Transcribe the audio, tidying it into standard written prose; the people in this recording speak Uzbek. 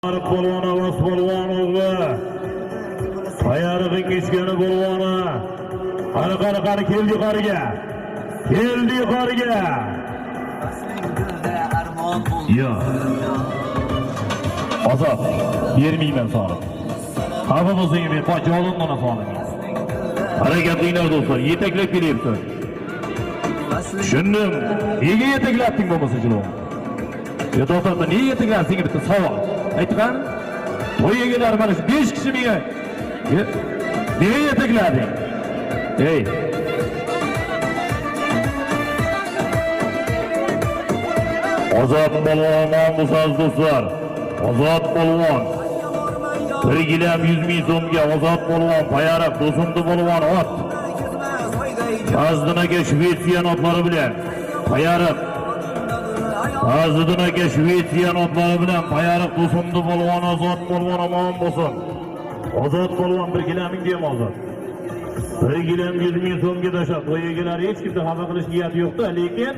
Polvon Avaz polvon o'g'li. Ayarig'ing kechgani polvoni. Qari keldi yuqoriga. Keldi yuqoriga. Yo. Ozod, bermayman soni. Xafa bo'lsang men qocha olinmana soni. Harakatinglar do'stlar, yetaklab kelyapti. Tushundim. Nega yetaklatding bo'lmasa jilov? Yo to'xtatma, nega yetaklatding bitta savol. Aytgan, to'y egalari mana shu 5 kishi menga nega yetaklading? Ey. Ozod polvon bo'lsangiz do'stlar. Ozod polvon. 1 gilam 100 ming so'mga Ozod polvon, payariq do'stumdi polvon ot. Fazlidin aka Shvetsiya notlari bilan payariq. Fazlidin aka Shvetsiya notlari bilan payariq do'stumdi polvon, Ozod polvon omon bo'lsin. Ozod polvon 1 gilamingga ham ozod. 1 gilam 100 ming so'mga tashlab, to'y egalari hech kimda xafa qilish niyati yo'qda, lekin